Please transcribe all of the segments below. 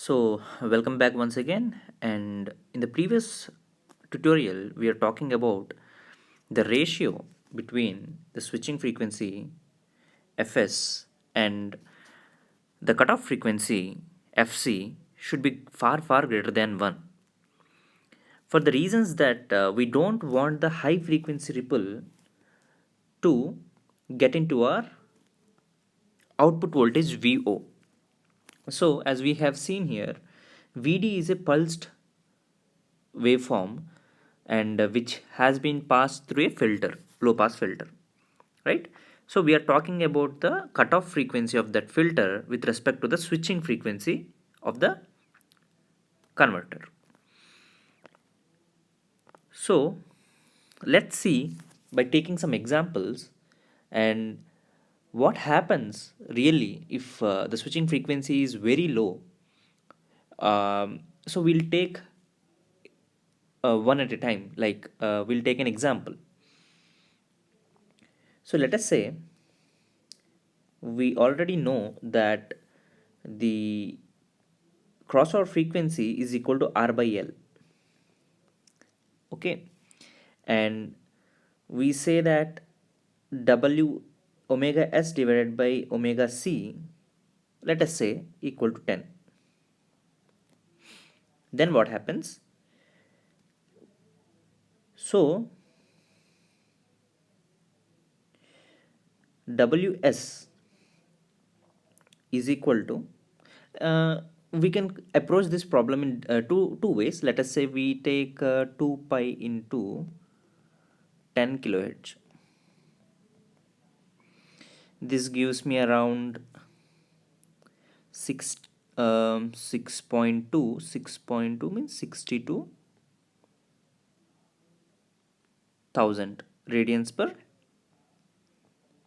Welcome back once again. And in the previous tutorial, we are talking about the ratio between the switching frequency Fs and the cutoff frequency Fc should be far greater than 1. For the reasons that we don't want the high frequency ripple to get into our output voltage VO. So, as we have seen here, Vd is a pulsed waveform and which has been passed through a filter, low pass filter, right? So we are talking about the cutoff frequency of that filter with respect to the switching frequency of the converter. So let's see by taking some examples and what happens really if the switching frequency is very low. So we'll take one at a time, like we'll take an example. So let us say we already know that the crossover frequency is equal to R by L. Okay, and we say that W omega S divided by omega C, let us say, equal to 10. Then what happens? So Ws is equal to we can approach this problem in two ways. Let us say we take 2 pi into 10 kilohertz. This gives me around 6.2 means 62,000 radians per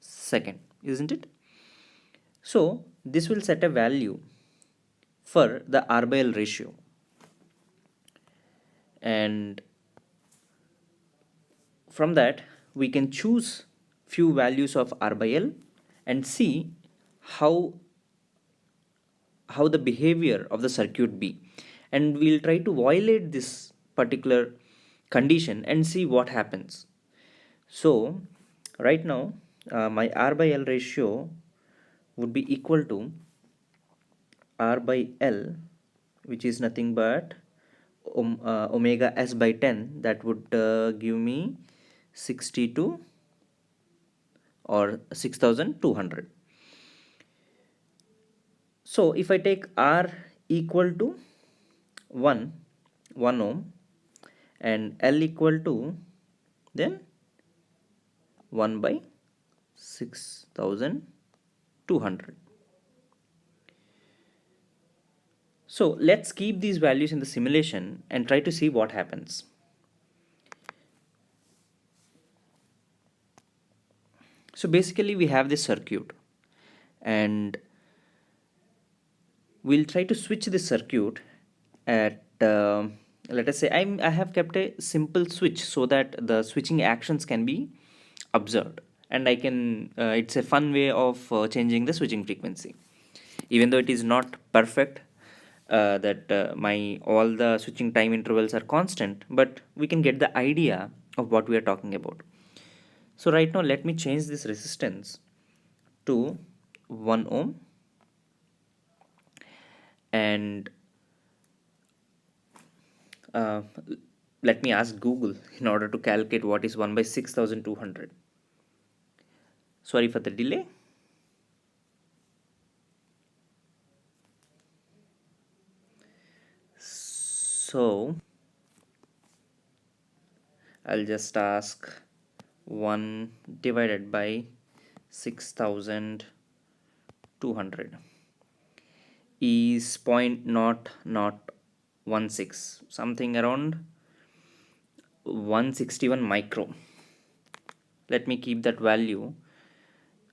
second, isn't it? So this will set a value for the R by L ratio, and from that we can choose few values of R by L and see how the behavior of the circuit be, and we'll try to violate this particular condition and see what happens. So right now my R by L ratio would be equal to R by L, which is nothing but omega S by 10. That would give me 62 or 6200. So if I take R equal to 1 ohm and L equal to then 1 by 6200. So let's keep these values in the simulation and try to see what happens. So basically we have this circuit and we'll try to switch this circuit at let us say I have kept a simple switch so that the switching actions can be observed, and I can it's a fun way of changing the switching frequency, even though it is not perfect that my all the switching time intervals are constant, but we can get the idea of what we are talking about. So right now let me change this resistance to 1 ohm, and uh, let me ask Google in order to calculate what is 1 by 6200. Sorry for the delay. So I'll just ask 1 divided by 6200 is 0.0016, something around 161 micro. Let me keep that value.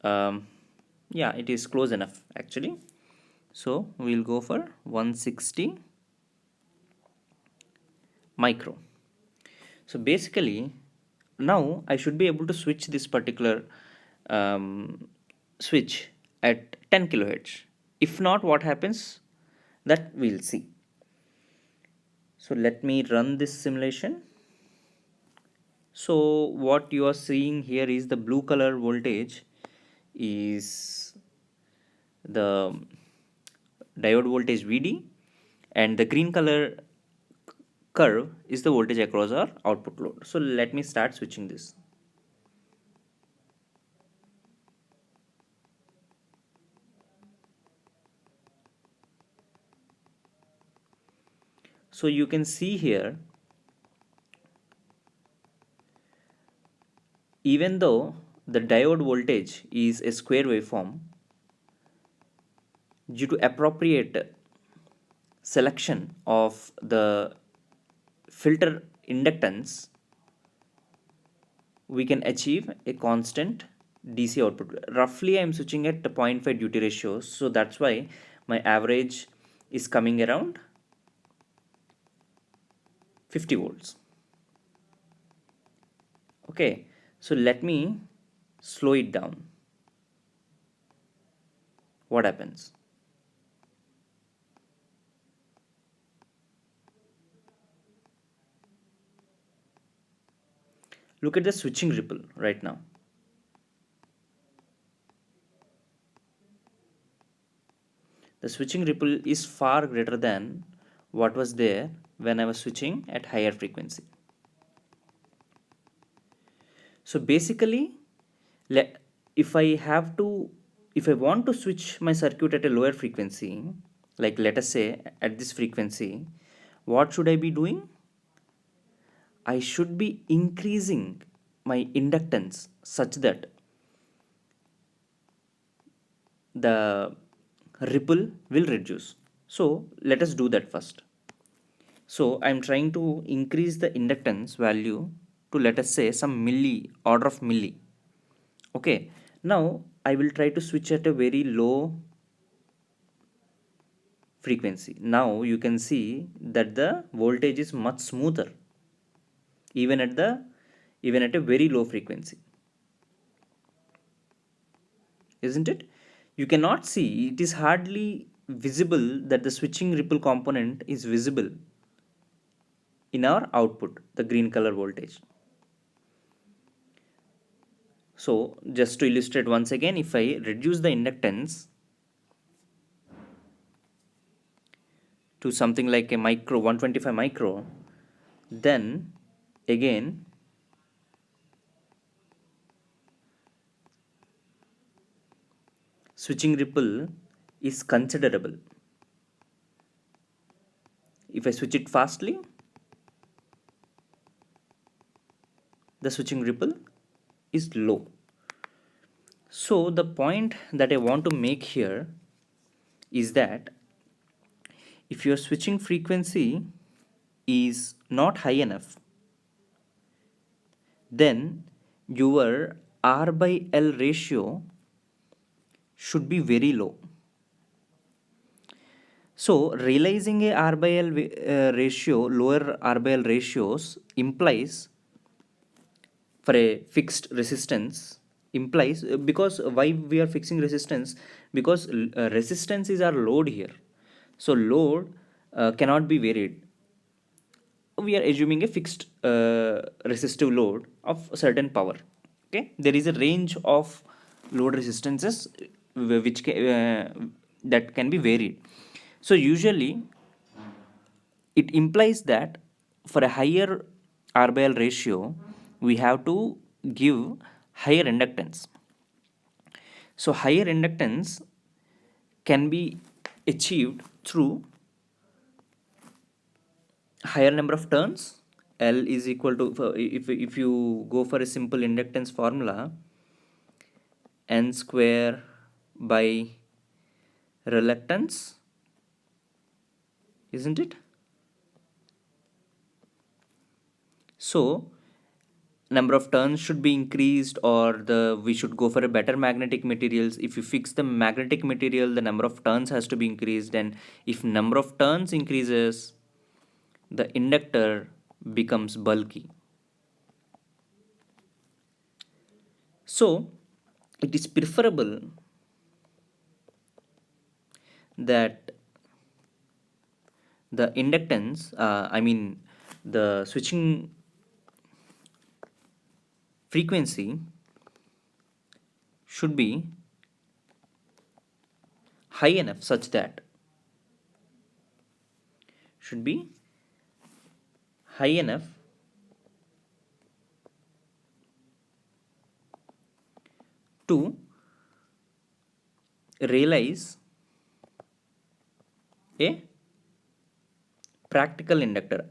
Yeah, it is close enough actually. So we'll go for 160 micro. So basically now I should be able to switch this particular switch at 10 kilohertz. If not, what happens? That we'll see. So let me run this simulation. So what you are seeing here is the blue color voltage is the diode voltage VD, and the green color curve is the voltage across our output load. So let me start switching this. So you can see here, even though the diode voltage is a square waveform, due to appropriate selection of the filter inductance, we can achieve a constant DC output. Roughly, I'm switching at the 0.5 duty ratio, so that's why my average is coming around 50 volts. Okay, so let me slow it down. What happens? Look at the switching ripple right now. The switching ripple is far greater than what was there when I was switching at higher frequency. So basically, if I have to, if I want to switch my circuit at a lower frequency, like let us say at this frequency, what should I be doing? I should be increasing my inductance such that the ripple will reduce. So let us do that first. So I'm trying to increase the inductance value to, let us say, some order of milli. Okay, now I will try to switch at a very low frequency. Now you can see that the voltage is much smoother even at the even at a very low frequency, isn't it? You cannot see, it is hardly visible that the switching ripple component is visible in our output, the green color voltage. So just to illustrate once again, if I reduce the inductance to something like a micro 125 micro, then again switching ripple is considerable. If I switch it fastly, the switching ripple is low. So the point that I want to make here is that if your switching frequency is not high enough, then your R by L ratio should be very low. So realizing a R by L ratio, lower R by L ratios implies for a fixed resistance, implies because why we are fixing resistance, because resistance is our load here. So load cannot be varied. We are assuming a fixed resistive load of a certain power. Okay, there is a range of load resistances that can be varied. So usually it implies that for a higher R by L ratio, we have to give higher inductance. So higher inductance can be achieved through higher number of turns. L is equal to, if you go for a simple inductance formula, N square by reluctance, isn't it? So number of turns should be increased, or we should go for a better magnetic materials. If you fix the magnetic material, the number of turns has to be increased, and if number of turns increases, the inductor becomes bulky. So it is preferable that the inductance, the switching frequency should be high enough such that should be high enough to realize a practical inductor.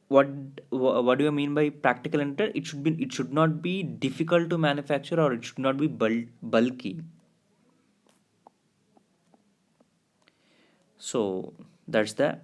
What do you mean by practical inductor? It should not be difficult to manufacture, or it should not be bulky. So that's the